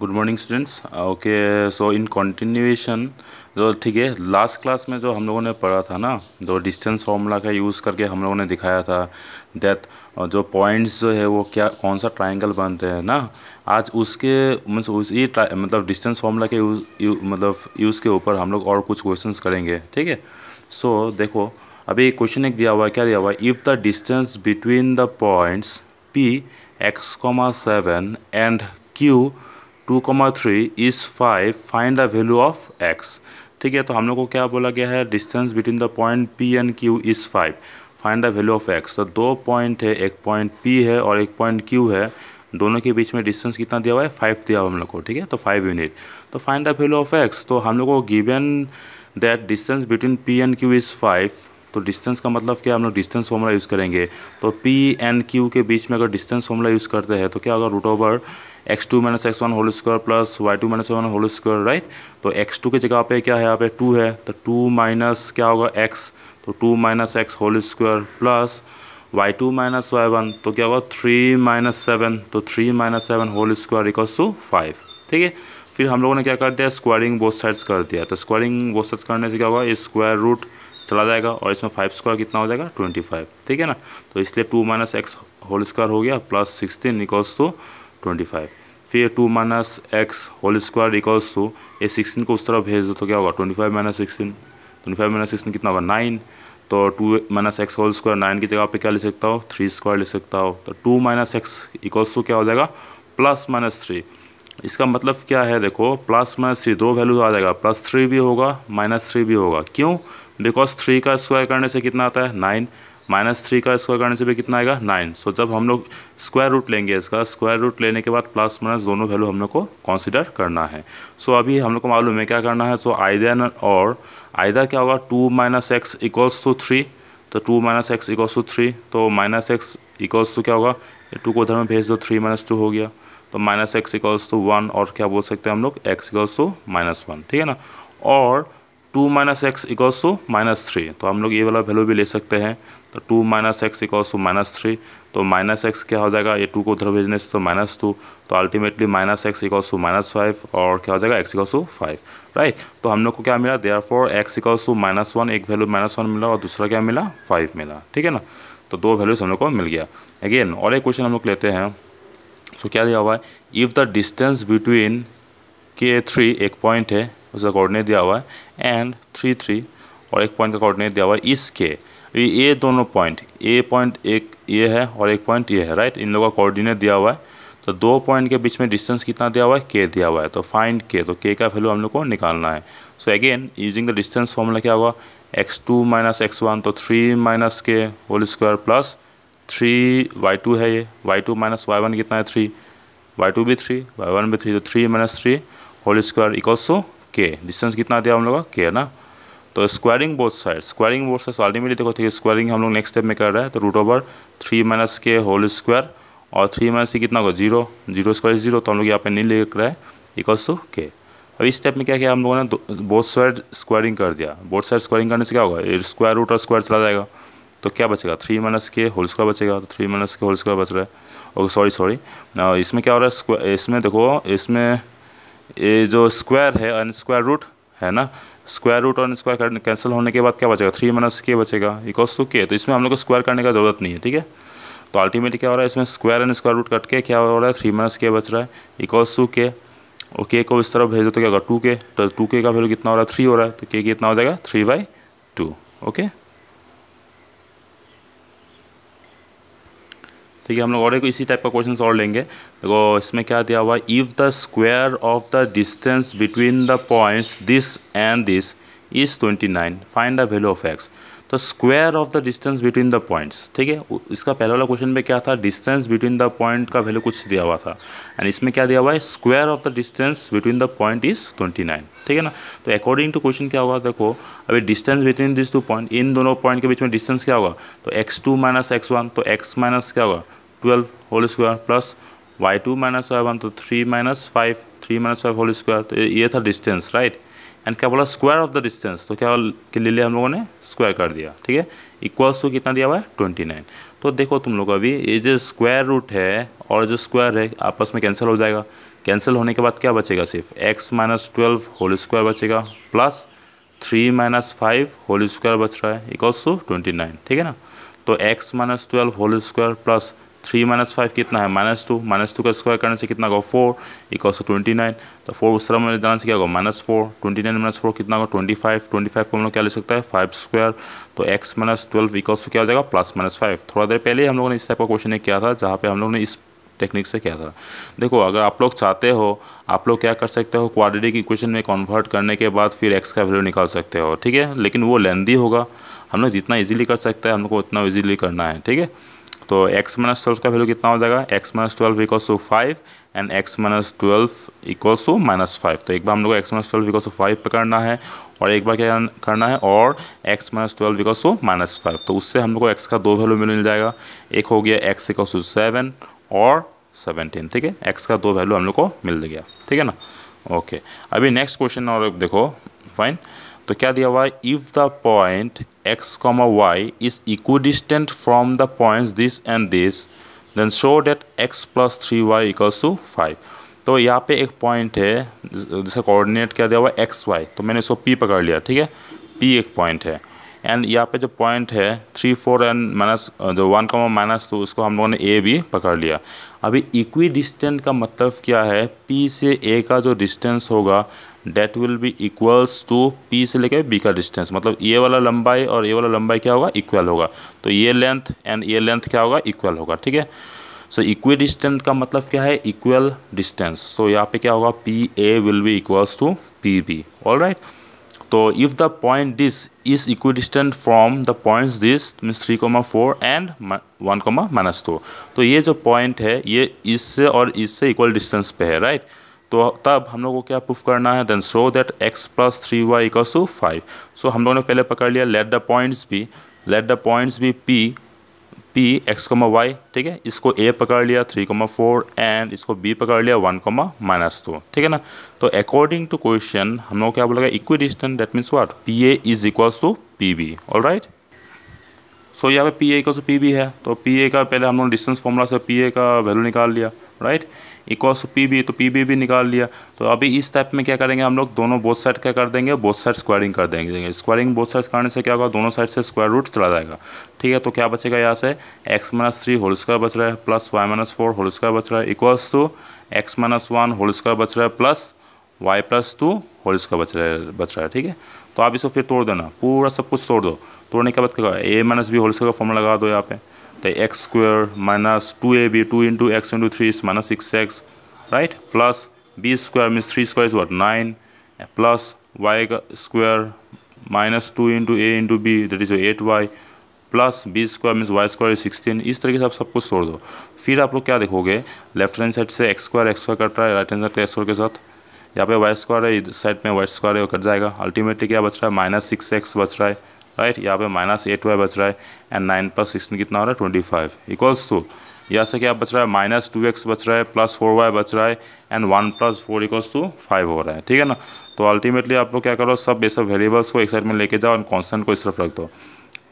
Good morning students. Okay, so in continuation जो ठीक है लास्ट क्लास में जो हम लोगों ने पढ़ा था ना, जो डिस्टेंस फार्मूला का यूज़ करके हम लोगों ने दिखाया था दैट जो पॉइंट्स जो है वो क्या कौन सा ट्रायंगल बनते हैं ना। आज उसके मीन्स उसी मतलब डिस्टेंस फार्मूला के यूज़ के ऊपर हम लोग और कुछ क्वेश्चंस करेंगे। ठीक है, सो देखो अभी क्वेश्चन एक दिया हुआ है, क्या दिया हुआ है, if the distance between the points P x,7 and Q 2,3 is 5 find the value of x। ठीक है, तो हम लोग को क्या बोला गया है, distance between the point P and Q is 5 find the value of x। तो दो पॉइंट है, एक पॉइंट P है और एक पॉइंट Q है, दोनों के बीच में डिस्टेंस कितना दिया हुआ है, 5 दिया हुआ हम लोग को। ठीक है, तो 5 यूनिट। तो find the value of x, तो हम लोग को given that distance between P and Q is 5। तो डिस्टेंस का मतलब क्या, हम लोग डिस्टेंस फॉर्मूला यूज़ करेंगे। तो P एंड Q के बीच में अगर डिस्टेंस फॉर्मूला यूज़ करते हैं तो क्या होगा, root over x2 - x1 whole square plus y2 - y1 whole square, right. तो x2 की जगह पे क्या है, यहाँ पे 2 है, तो 2 माइनस क्या होगा x, तो 2 - x whole square plus y2 - y1, तो क्या होगा 3 - 7, तो 3 - 7 होल स्क्वायर इक्वल्स टू 5। ठीक है, फिर हम लोगों ने क्या कर दिया, स्क्वायरिंग बोथ साइड्स कर दिया। तो स्क्वायरिंग बोथ साइड्स करने से क्या होगा, ये स्क्वायर रूट चला जाएगा और इसमें 5 स्क्वायर कितना हो जाएगा, 25। ठीक है ना, तो इसलिए 2 - x होल स्क्वायर हो गया प्लस 16 इक्वल्स टू 25। फिर 2 - x whole square equals to, ये 16 को उस तरफ भेज दो तो क्या होगा, 25 - 16, 25 - 16 कितना होगा, 9। तो 2 - x होल स्क्वायर 9 की जगह पे क्या ले सकता हो, 3 स्क्वायर ले सकता हो। तो 2 - x इक्वल्स टू क्या हो जाएगा, प्लस -3। इसका मतलब क्या है, देखो प्लस -3 दो वैल्यू आ जाएगा, +3 भी होगा -3 भी होगा। क्यों, बिकॉज 3 का स्क्वायर करने से कितना आता है, 9, -3 का स्क्वायर करने से भी कितना आएगा, 9। सो जब हम लोग स्क्वायर रूट लेंगे, इसका स्क्वायर रूट लेने के बाद प्लस माइनस दोनों वैल्यू हम लोग को कंसिडर करना है। सो अभी हम लोग को मालूम है क्या करना है। सो आइदर और आइदर क्या होगा, 2 - x इक्वल्स टू 3, तो 2 - x इक्वल्स टू 3, तो -x इक्वल्स टू क्या होगा, 2 को उधर में भेज दो, 3 - 2 हो गया, तो -x इक्वल्स टू 1, और क्या बोल सकते हैं हम लोग, x इक्वल्स टू -1। ठीक है ना, और 2 - x इक्वल्स टू -3, तो हम लोग ये वाला वैल्यू भी ले सकते हैं। तो 2 - x इक्वल्स टू -3, तो -x क्या हो जाएगा, ये 2 को उधर भेजने से तो -2, तो अल्टीमेटली -x इक्वल्स टू -5, और क्या हो जाएगा, x इक्वल्स टू 5, राइट। तो हम लोग को क्या मिला, देयरफॉर x इक्वल्स टू -1, एक वैल्यू -1 मिला और दूसरा क्या मिला, 5 मिला। ठीक है ना, तो दो वैल्यूज हम लोग को मिल गया। अगेन और एक क्वेश्चन हम लोग लेते हैं। सो क्या दिया हुआ है, if the distance between K3 एक पॉइंट है, उसका कोऑर्डिनेट दिया हुआ है, एंड 3 और एक पॉइंट का कोऑर्डिनेट दिया हुआ है, इस के ये दोनों पॉइंट, ए पॉइंट एक ये है और एक पॉइंट ये है, राइट। इन लोगों का कोऑर्डिनेट दिया हुआ है, तो दो पॉइंट के बीच में डिस्टेंस कितना दिया हुआ है, के दिया हुआ है। तो फाइंड के, तो के का वैल्यू हम लोग को निकालना है। So again using the distance formula क्या होगा, x2 - x1, तो 3 - k whole square plus 3y2 है, ये y2 - y1 कितना है, 3, y2 भी 3, y1 भी 3, तो 3 - 3 होल स्क्वायर इक्वल्स टू के। डिस्टेंस कितना दिया हम लोग का, के ना। तो स्क्वायरिंग बोथ साइड्स अल्टीमेटली देखो, ठीक है, स्क्वायरिंग हम लोग नेक्स्ट स्टेप में कर रहे हैं। तो root over 3 - k whole square, और 3 - c कितना होगा, 0, 0 स्क्वायर 0, तो हम लोग यहाँ पे नहीं लिख रहे हैं, इक्वल्स टू के। अब इस स्टेप में क्या किया हम लोगों ने, बोथ साइड स्क्वायरिंग कर दिया। बोथ साइड स्क्वायरिंग करने से क्या होगा, स्क्वायर रूट और स्क्वायर चला जाएगा, तो क्या बचेगा, 3 - k होल स्क्वायर बचेगा। तो 3 - k होल स्क्वायर बच रहा है। ओके सॉरी, इसमें क्या हो रहा है, इसमें देखो, इसमें ये जो स्क्वायर है और स्क्वायर रूट है ना, स्क्वायर रूट और स्क्वायर कैंसिल होने के बाद क्या बचेगा, 3 - k बचेगा इक्वल्स टू के। तो इसमें हम लोग को स्क्वायर करने का ज़रूरत नहीं है। ठीक है, तो अल्टीमेटली क्या हो रहा है, इसमें square and square root cut के क्या हो रहा है, 3 - k बच रहा है इक्वल्स टू के। और के को इस तरफ भेज दो तो क्या होगा, 2k, तो 2k का वैल्यू कितना हो रहा है, 3 हो रहा है, तो k कितना हो जाएगा, 3/2। ओके, ठीक है, हम लोग और एक इसी टाइप का क्वेश्चन और लेंगे। देखो इसमें क्या दिया हुआ है, if the square of the distance between the points this and this is 29 find the value of x। तो square of the distance between the points, ठीक है, इसका पहले वाला क्वेश्चन में क्या था, डिस्टेंस बिटवीन द पॉइंट का वैल्यू कुछ दिया हुआ था, एंड इसमें क्या दिया हुआ है, square of the distance between the point is 29। ठीक है ना, तो अकॉर्डिंग टू क्वेश्चन क्या होगा, देखो अभी distance between this two point, इन दोनों पॉइंट के बीच में डिस्टेंस क्या होगा, तो x2 - x1, तो x माइनस क्या होगा, 12 whole square plus y2 - y1, तो 3 - 5 होल स्क्वायर। तो ये था डिस्टेंस, राइट। एंड क्या बोला स्क्वायर ऑफ द डिस्टेंस, तो क्या ले लिया हम लोगों ने स्क्वायर कर दिया, ठीक है। इक्वल्स टू कितना दिया हुआ है 29। तो देखो तुम लोग अभी ये जो स्क्वायर रूट है और जो स्क्वायर है आपस में कैंसिल हो जाएगा। कैंसिल होने के बाद क्या बचेगा, सिर्फ x माइनस 12 होल स्क्वायर बचेगा प्लस 3 माइनस 5 होल स्क्वायर बच रहा है इक्वल्स टू 29, ठीक है ना। तो x minus 12 whole square plus 3 minus 5 कितना है -2 का स्क्वायर करने से कितना होगा 4 इक्वल्स टू 29। तो 4 उस तरह में जाने से क्या होगा -4, 29 माइनस 4 कितना होगा 25 को हम लोग क्या ले सकता है 5 स्क्वायर। तो x माइनस 12 इक्वल्स टू क्या हो जाएगा +-5। थोड़ा देर पहले हम लोगों ने इस टाइप का क्वेश्चन एक किया था जहाँ पे हम लोगों ने इस टेक्निक से किया था। देखो अगर आप लोग चाहते हो आप लोग क्या कर सकते हो, क्वाड्रेटिक इक्वेशन में कन्वर्ट करने के बाद फिर x का वैल्यू निकाल सकते हो, ठीक है, लेकिन वो लेंदी होगा। हम लोग जितना इजीली कर सकते हैं हम लोग को उतना इजीली करना है, ठीक है। तो x माइनस 12 का वैल्यू कितना हो जाएगा, x minus 12 equals to 5 and x minus 12 equals to -5। तो एक बार हम लोग को x माइनस 12 इक्वल्स टू 5 पे करना है और एक बार क्या करना है और x माइनस 12 इक्वल्स टू -5। तो उससे हम लोग को x का दो वैल्यू मिल जाएगा, एक हो गया x इक्वल्स टू 7 और 17, ठीक है। x का दो वैल्यू हम लोग को मिल गया, ठीक है ना। ओके अभी नेक्स्ट क्वेश्चन और देखो फाइन। तो क्या दिया हुआ है, if the point x, y is equidistant from the points this and this then show that x + 3y equals to 5। तो यहाँ पे एक पॉइंट है जिसका कोऑर्डिनेट क्या दिया हुआ है xy, तो मैंने इसको p पकड़ लिया, ठीक है, p एक पॉइंट है। एंड यहाँ पे जो पॉइंट है 3, 4 एंड जो 1, -2 उसको हम लोगों ने a भी पकड़ लिया। अभी इक्वी डिस्टेंट का मतलब क्या है, p से a का जो डिस्टेंस होगा that will be equals to p से लेकर b का डिस्टेंस, मतलब ये वाला लंबाई और ये वाला लंबाई क्या होगा इक्वल होगा। तो ये लेंथ एंड ये लेंथ क्या होगा इक्वल होगा, ठीक है। सो इक्वी डिस्टेंट का मतलब क्या है इक्वल डिस्टेंस। सो यहाँ पे क्या होगा P A will be equals to P B, all right. तो if the point this is equidistant from the points this means 3, 4 and 1, -2। तो ये जो पॉइंट है ये इससे और इससे इक्वल डिस्टेंस पे है, राइट। तो तब हम लोग को क्या प्रूफ करना है, then show that x + 3y equals to 5। So हम लोगों ने पहले पकड़ लिया let the points be p x, y, ठीक है। इसको a पकड़ लिया 3, 4 एंड इसको b पकड़ लिया 1, -2, ठीक है ना। तो अकॉर्डिंग टू क्वेश्चन हम लोग क्या बोलेगा equidistant, that means what pa is equals to pb, all right. So यहाँ पे pa इक्वल्स टू pb है, तो pa का पहले हम लोग डिस्टेंस फॉर्मूला से pa का वैल्यू निकाल लिया, राइट, इक्वल्स टू pb, तो pb भी निकाल लिया। तो अभी इस टाइप में क्या करेंगे हम लोग, दोनों बोथ साइड क्या कर देंगे, बोथ साइड स्क्वायरिंग कर देंगे। स्क्वायरिंग बोथ साइड करने से क्या होगा, दोनों साइड से स्क्वायर रूट चला जाएगा, ठीक है। तो क्या बचेगा यहाँ से x - 3 होल स्क्वायर बच रहा है प्लस y - 4 होल स्क्वायर बच रहा है equals to x - 1 whole square बच रहा है प्लस y + 2 होल स्क्वायर बच रहा है, ठीक है। तो आप इसको फिर तोड़ देना, पूरा सब कुछ तोड़ दो। तोड़ने के बाद क्या होगा a - b होल स्क्वायर का फॉर्मूला लगा दो यहाँ पे। तो x square minus 2ab 2 × x × 3 is -6x, right, plus b square means 3 square is what 9 plus y square -2 × a × b that is 8y plus b square means y square is 16। इस तरीके से आप सब कुछ तोड़ दो। फिर आप लोग क्या देखोगे, लेफ्ट हैंड साइड से x स्क्वायर कट रहा है, right hand side x square के साथ यहाँ पे y स्क्वायर है, इस साइड में y स्क्वायर है, कट जाएगा। अल्टीमेटली क्या बच रहा है -6x बच रहा है, राइट, यहाँ पे -8y बच रहा है एंड 9 + 16 कितना हो रहा है 25 इक्वल्स टू यहाँ से क्या बच रहा है -2x बच रहा है प्लस 4y बच रहा है एंड 1 + 4 इक्वल्स टू 5 हो रहा है, ठीक है ना। तो अल्टीमेटली आप लोग क्या करो, सब ये सब वेरिएबल्स को एक साइड में लेके जाओ और कॉन्स्टेंट को इस तरफ रख दो।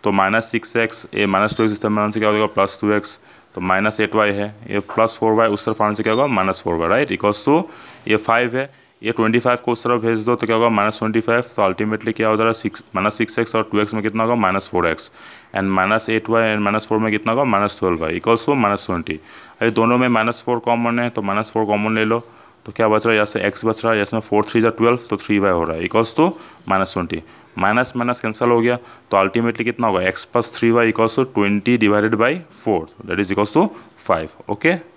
तो -6x ये -2x इस तरफ में आने से क्या हो जाएगा +2x, तो -8y है, ये प्लस 4y उस तरफ आने से क्या होगा -4y, राइट, इक्वल्स टू ये 5 है, ये 25 को उस तरफ भेज दो तो क्या होगा -25। तो अल्टीमेटली क्या हो जाएगा -6x और 2x में कितना होगा -4x एंड -8y एंड -4 में कितना होगा -12y इक्वल्स टू -20। अभी दोनों में -4 कॉमन है तो -4 कॉमन ले लो, तो क्या बच रहा है यहाँ से x बच रहा है, इसमें 4 3 12 तो 3y हो रहा है equals to -20। Minus minus cancel हो गया तो अल्टीमेटली कितना होगा x + 3y equals to 20 / 4 that is equals to 5, okay.